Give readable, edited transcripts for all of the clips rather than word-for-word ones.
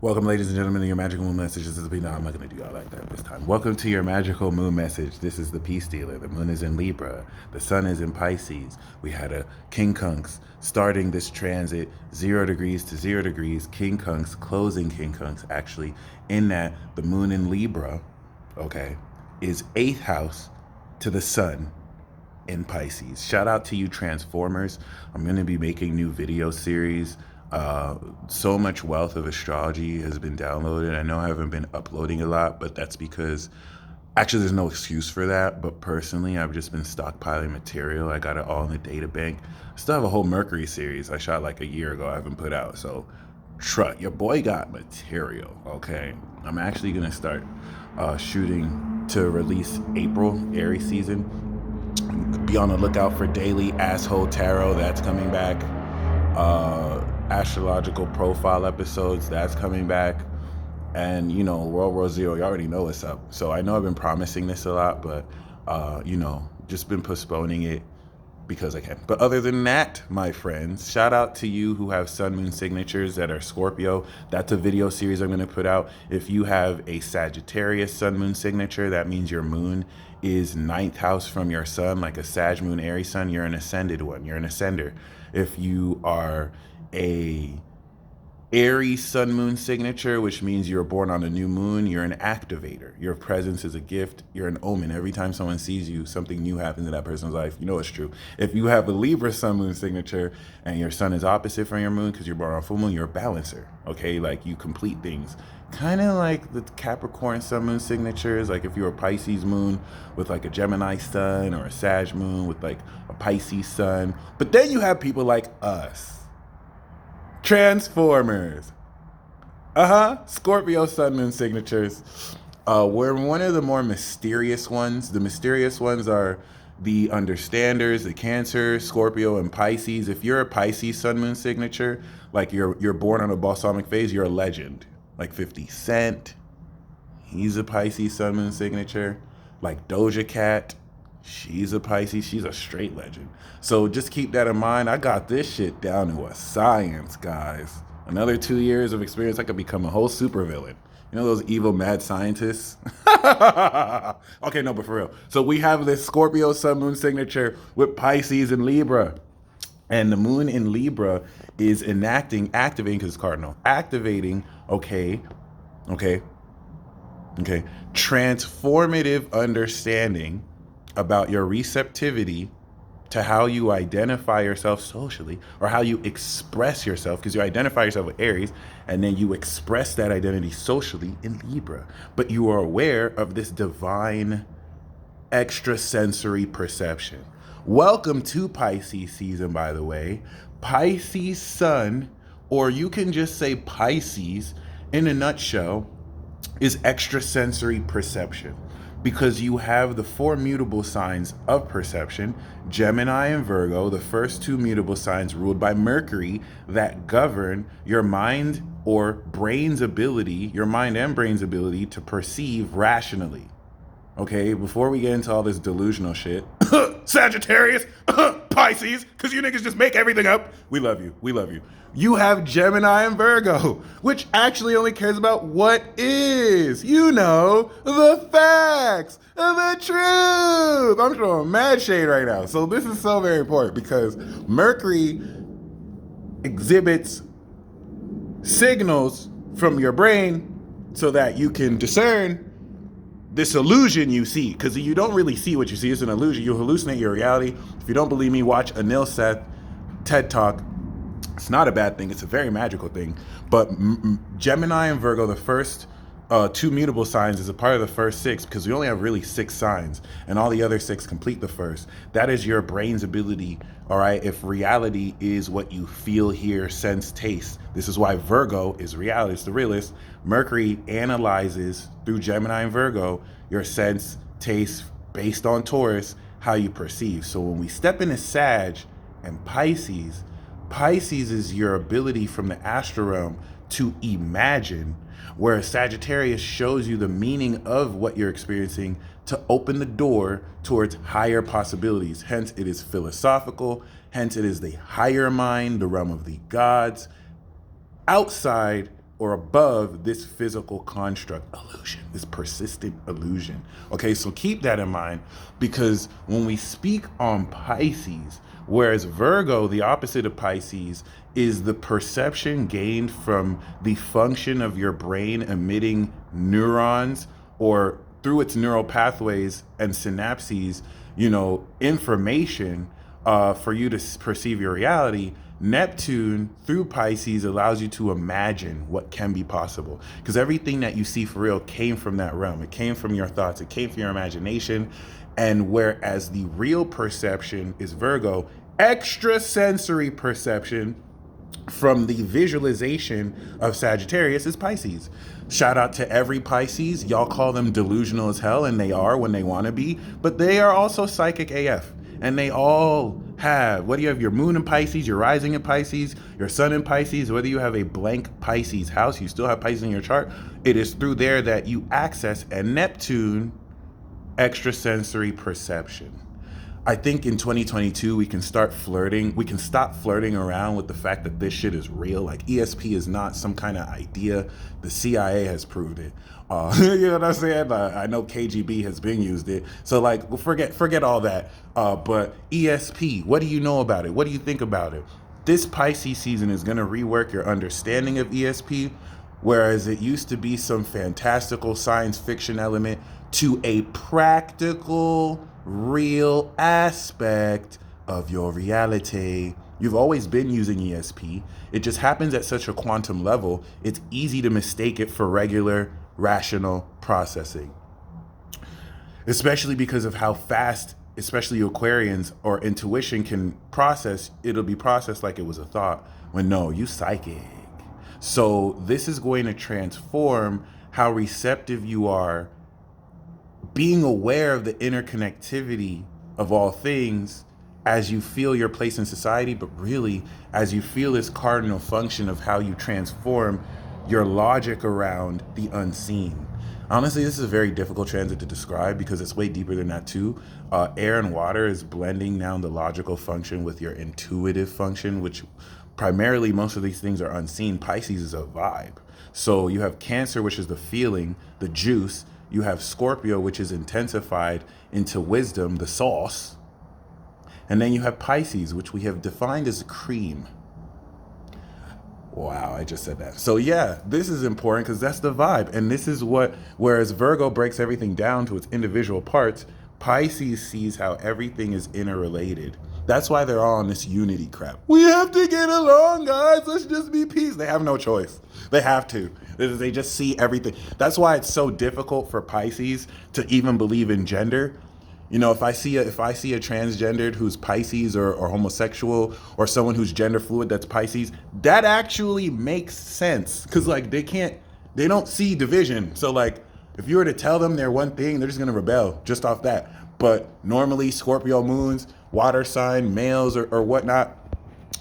Welcome, ladies and gentlemen, to your magical moon message. This is the no, I'm not going to do all like that this time. Welcome to your magical moon message. This is the Peace Dealer. The moon is in Libra. The sun is in Pisces. We had a King Kunks starting this transit 0 degrees to 0 degrees. King Kunks closing King Kunks. Actually, in that, the moon in Libra, okay, is 8th house to the sun in Pisces. Shout out to you, Transformers. I'm going to be making new video series. So much wealth of astrology has been downloaded. I know I haven't been uploading a lot, but that's because actually there's no excuse for that. But personally, I've just been stockpiling material. I got it all in the data bank. I still have a whole Mercury series I shot like a year ago I haven't put out. So your boy got material, okay? I'm actually going to start shooting to release April, Aries season. Be on the lookout for daily asshole tarot. That's coming back. Astrological profile episodes, that's coming back. And World War Zero, you already know what's up. So I know I've been promising this a lot, but just been postponing it because I can. But other than that, my friends, shout out to you who have sun moon signatures that are Scorpio. That's a video series I'm going to put out. If you have a Sagittarius sun moon signature, that means your moon is 9th house from your sun, like a Sag moon, Aries sun. You're an ascended one. You're an ascender. If you are a Aries sun moon signature, which means you're born on a new moon, you're an activator. Your presence is a gift. You're an omen. Every time someone sees you, something new happens in that person's life. You know it's true. If you have a Libra sun moon signature and your sun is opposite from your moon because you're born on full moon, you're a balancer. Okay, like you complete things. Kind of like the Capricorn sun moon signatures. Like if you're a Pisces moon with like a Gemini sun, or a Sag moon with like a Pisces sun. But then you have people like us. Transformers. Scorpio sun moon signatures. We're one of the more mysterious ones. The mysterious ones are the understanders, the Cancer, Scorpio, and Pisces. If you're a Pisces sun moon signature, like you're born on a balsamic phase, you're a legend. Like 50 Cent, he's a Pisces sun moon signature. Like Doja Cat, she's a Pisces, she's a straight legend. So just keep that in mind. I got this shit down to a science, guys. Another 2 years of experience, I could become a whole supervillain. You know those evil mad scientists? Okay, no, but for real. So we have this Scorpio sun moon signature with Pisces and Libra. And the moon in Libra is activating, because it's cardinal, activating, transformative understanding about your receptivity to how you identify yourself socially, or how you express yourself, because you identify yourself with Aries, and then you express that identity socially in Libra. But you are aware of this divine extrasensory perception. Welcome to Pisces season, by the way. Pisces sun, or you can just say Pisces in a nutshell, is extrasensory perception, because you have the 4 mutable signs of perception, Gemini and Virgo, the first 2 mutable signs ruled by Mercury, that govern your mind or brain's ability, your mind and brain's ability to perceive rationally. Okay, before we get into all this delusional shit, Sagittarius, Pisces, because you niggas just make everything up. We love you. We love you. You have Gemini and Virgo, which actually only cares about what is. The facts, the truth. I'm throwing mad shade right now. So this is so very important, because Mercury exhibits signals from your brain so that you can discern this illusion you see, because you don't really see what you see. It's an illusion. You hallucinate your reality. If you don't believe me, watch Anil Seth TED Talk. It's not a bad thing. It's a very magical thing. But Gemini and Virgo, the first 2 mutable signs, is a part of the first 6, because we only have really 6 signs, and all the other 6 complete the first. That is your brain's ability, all right? If reality is what you feel, hear, sense, taste. This is why Virgo is reality. It's the realist. Mercury analyzes through Gemini and Virgo your sense, taste, based on Taurus, how you perceive. So when we step into Sag and Pisces, Pisces is your ability from the astral realm to imagine, whereas Sagittarius shows you the meaning of what you're experiencing to open the door towards higher possibilities. Hence, it is philosophical. Hence, it is the higher mind, the realm of the gods, outside or above this physical construct, illusion, this persistent illusion. Okay, so keep that in mind, because when we speak on Pisces, whereas Virgo, the opposite of Pisces, is the perception gained from the function of your brain emitting neurons, or through its neural pathways and synapses, information for you to perceive your reality. Neptune through Pisces allows you to imagine what can be possible, because everything that you see for real came from that realm. It came from your thoughts, it came from your imagination. And whereas the real perception is Virgo, extrasensory perception from the visualization of Sagittarius is Pisces. Shout out to every Pisces. Y'all call them delusional as hell, and they are when they want to be, but they are also psychic AF. And they all have, whether you have your moon in Pisces, your rising in Pisces, your sun in Pisces, whether you have a blank Pisces house, you still have Pisces in your chart. It is through there that you access a Neptune extrasensory perception. I think in 2022, we can stop flirting around with the fact that this shit is real. Like, ESP is not some kind of idea. The CIA has proved it. You know what I'm saying? I know KGB has been used it. So like, forget all that. But ESP, what do you know about it? What do you think about it? This Pisces season is going to rework your understanding of ESP, whereas it used to be some fantastical science fiction element, to a practical, real aspect of your reality. You've always been using ESP. It just happens at such a quantum level, it's easy to mistake it for regular, rational processing. Especially because of how fast, especially Aquarians or intuition can process, it'll be processed like it was a thought, when no, you psychic. So this is going to transform how receptive you are, being aware of the interconnectivity of all things as you feel your place in society, but really as you feel this cardinal function of how you transform your logic around the unseen. Honestly, this is a very difficult transit to describe because it's way deeper than that too. Air and water is blending now the logical function with your intuitive function, which primarily most of these things are unseen. Pisces is a vibe. So you have Cancer, which is the feeling, the juice. You have Scorpio, which is intensified into wisdom, the sauce. And then you have Pisces, which we have defined as cream. Wow, I just said that. So yeah, this is important because that's the vibe. And this is what, whereas Virgo breaks everything down to its individual parts, Pisces sees how everything is interrelated. That's why they're all on this unity crap. We have to get along, guys. Let's just be peace. They have no choice. They have to. They just see everything. That's why it's so difficult for Pisces to even believe in gender. If I see a transgendered who's Pisces or homosexual, or someone who's gender fluid that's Pisces, that actually makes sense because they don't see division. So if you were to tell them they're one thing, they're just gonna rebel just off that. But normally Scorpio moons, water sign, males or whatnot,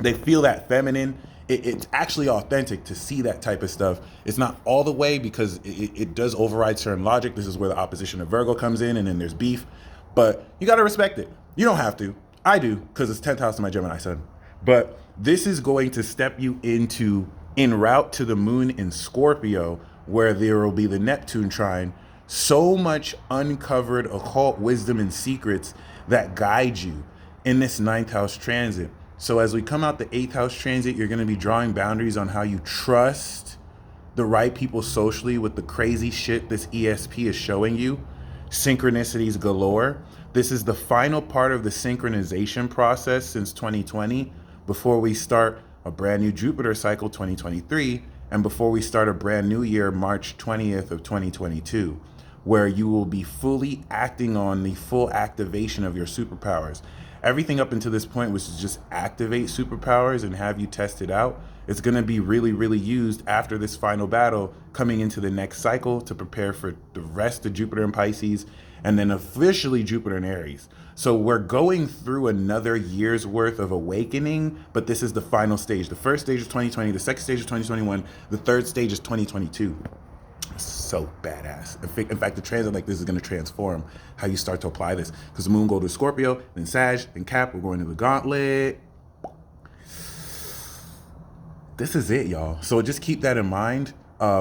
they feel that feminine. It's actually authentic to see that type of stuff. It's not all the way because it does override certain logic. This is where the opposition of Virgo comes in, and then there's beef. But you got to respect it. You don't have to. I do, because it's 10th house to my Gemini sun. But this is going to step you into en route to the moon in Scorpio, where there will be the Neptune trine. So much uncovered occult wisdom and secrets that guide you in this 9th house transit. So as we come out the 8th house transit, you're going to be drawing boundaries on how you trust the right people socially with the crazy shit this ESP is showing you. Synchronicities galore. This is the final part of the synchronization process since 2020, before we start a brand new Jupiter cycle 2023, and before we start a brand new year, March 20th of 2022, where you will be fully acting on the full activation of your superpowers. Everything up until this point was to just activate superpowers and have you test it out. It's going to be really, really used after this final battle coming into the next cycle to prepare for the rest of Jupiter in Pisces and then officially Jupiter in Aries. So we're going through another year's worth of awakening, but this is the final stage. The first stage is 2020, the second stage is 2021, the third stage is 2022. So badass. In fact, the transit like this is going to transform how you start to apply this, because the moon go to Scorpio, then Sag, then Cap. We're going to the gauntlet. This is it, y'all. So just keep that in mind.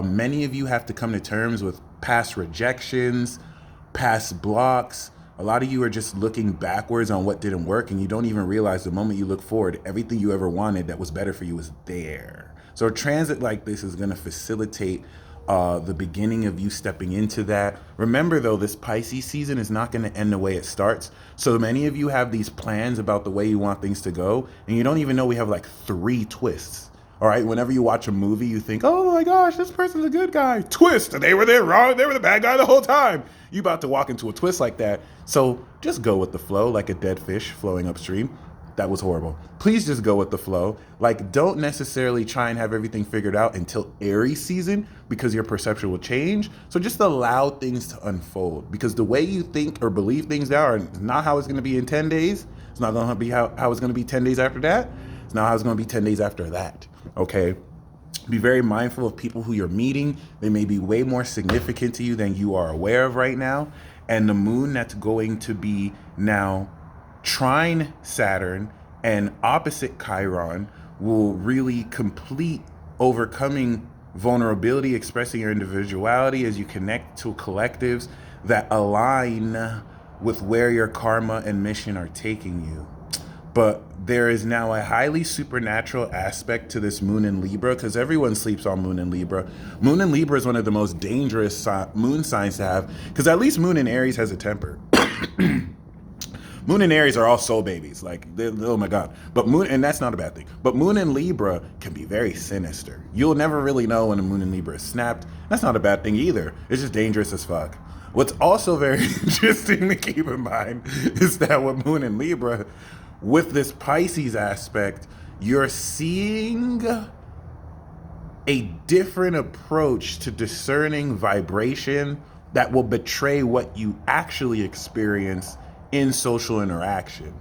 Many of you have to come to terms with past rejections, past blocks. A lot of you are just looking backwards on what didn't work, and you don't even realize the moment you look forward, everything you ever wanted that was better for you is there. So a transit like this is going to facilitate the beginning of you stepping into that. Remember though, this Pisces season is not going to end the way it starts. So many of you have these plans about the way you want things to go, and you don't even know we have like 3 twists. All right, whenever you watch a movie, you think, oh my gosh, this person's a good guy. Twist, they were there wrong, they were the bad guy the whole time. You about to walk into a twist like that. So just go with the flow like a dead fish flowing upstream. That was horrible. Please just go with the flow. Like, don't necessarily try and have everything figured out until Aries season, because your perception will change. So just allow things to unfold, because the way you think or believe things now are not how it's going to be in 10 days. It's not going to be how it's going to be 10 days after that. It's not how it's going to be 10 days after that. Okay. Be very mindful of people who you're meeting. They may be way more significant to you than you are aware of right now. And the moon that's going to be now trine Saturn and opposite Chiron will really complete overcoming vulnerability, expressing your individuality as you connect to collectives that align with where your karma and mission are taking you. But there is now a highly supernatural aspect to this moon in Libra, because everyone sleeps on moon in Libra. Moon in Libra is one of the most dangerous moon signs to have, because at least moon in Aries has a temper. Moon and Aries are all soul babies, like, oh my God. But moon, and that's not a bad thing, but moon in Libra can be very sinister. You'll never really know when a moon in Libra is snapped. That's not a bad thing either. It's just dangerous as fuck. What's also very interesting to keep in mind is that with moon in Libra, with this Pisces aspect, you're seeing a different approach to discerning vibration that will betray what you actually experience in social interaction.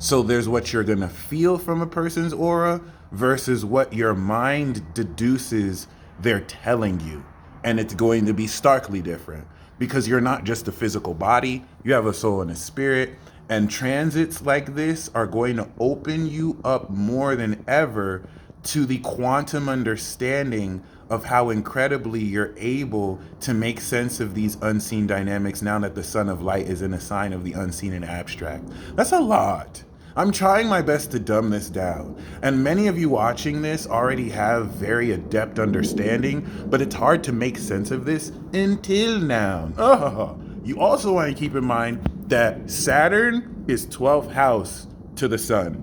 So there's what you're gonna feel from a person's aura versus what your mind deduces they're telling you. And it's going to be starkly different, because you're not just a physical body, you have a soul and a spirit. And transits like this are going to open you up more than ever to the quantum understanding of how incredibly you're able to make sense of these unseen dynamics now that the sun of light is in a sign of the unseen and abstract. That's a lot. I'm trying my best to dumb this down. And many of you watching this already have very adept understanding, but it's hard to make sense of this until now. You also want to keep in mind that Saturn is 12th house to the sun.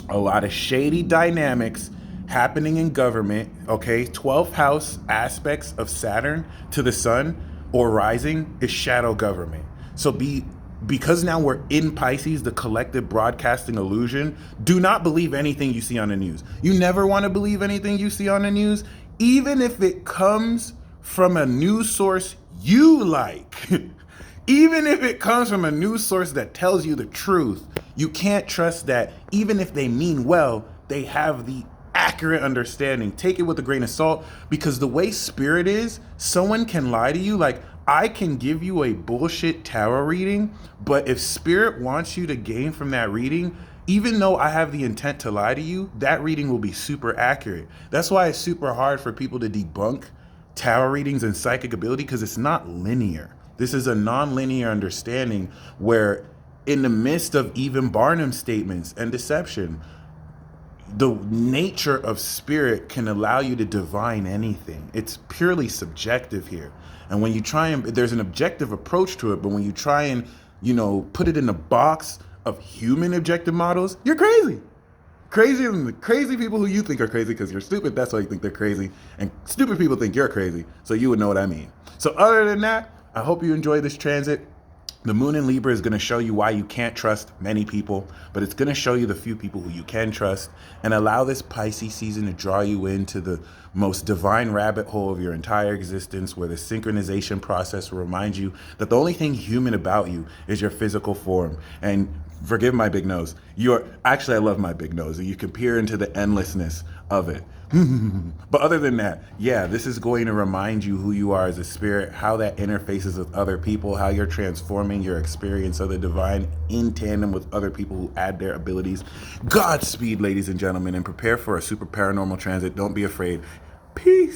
A lot of shady dynamics happening in government, okay? 12th house aspects of Saturn to the sun or rising is shadow government. So because now we're in Pisces, the collective broadcasting illusion, do not believe anything you see on the news. You never want to believe anything you see on the news, even if it comes from a news source you like. Even if it comes from a news source that tells you the truth, you can't trust that. Even if they mean well, they have the accurate understanding. Take it with a grain of salt, because the way spirit is, someone can lie to you. Like, I can give you a bullshit tarot reading, but if spirit wants you to gain from that reading, even though I have the intent to lie to you, that reading will be super accurate. That's why it's super hard for people to debunk tarot readings and psychic ability, because it's not linear. This is a non-linear understanding where, in the midst of even Barnum statements and deception, the nature of spirit can allow you to divine anything. It's purely subjective here. And when you try and, there's an objective approach to it, but when you try and, put it in a box of human objective models, you're crazy. Crazier than the crazy people who you think are crazy because you're stupid. That's why you think they're crazy. And stupid people think you're crazy. So you would know what I mean. So other than that, I hope you enjoy this transit. The moon in Libra is going to show you why you can't trust many people, but it's going to show you the few people who you can trust, and allow this Pisces season to draw you into the most divine rabbit hole of your entire existence, where the synchronization process will remind you that the only thing human about you is your physical form. And forgive my big nose. I love my big nose. You can peer into the endlessness of it. But other than that, yeah, this is going to remind you who you are as a spirit, how that interfaces with other people, how you're transforming your experience of the divine in tandem with other people who add their abilities. Godspeed, ladies and gentlemen, and prepare for a super paranormal transit. Don't be afraid. Peace.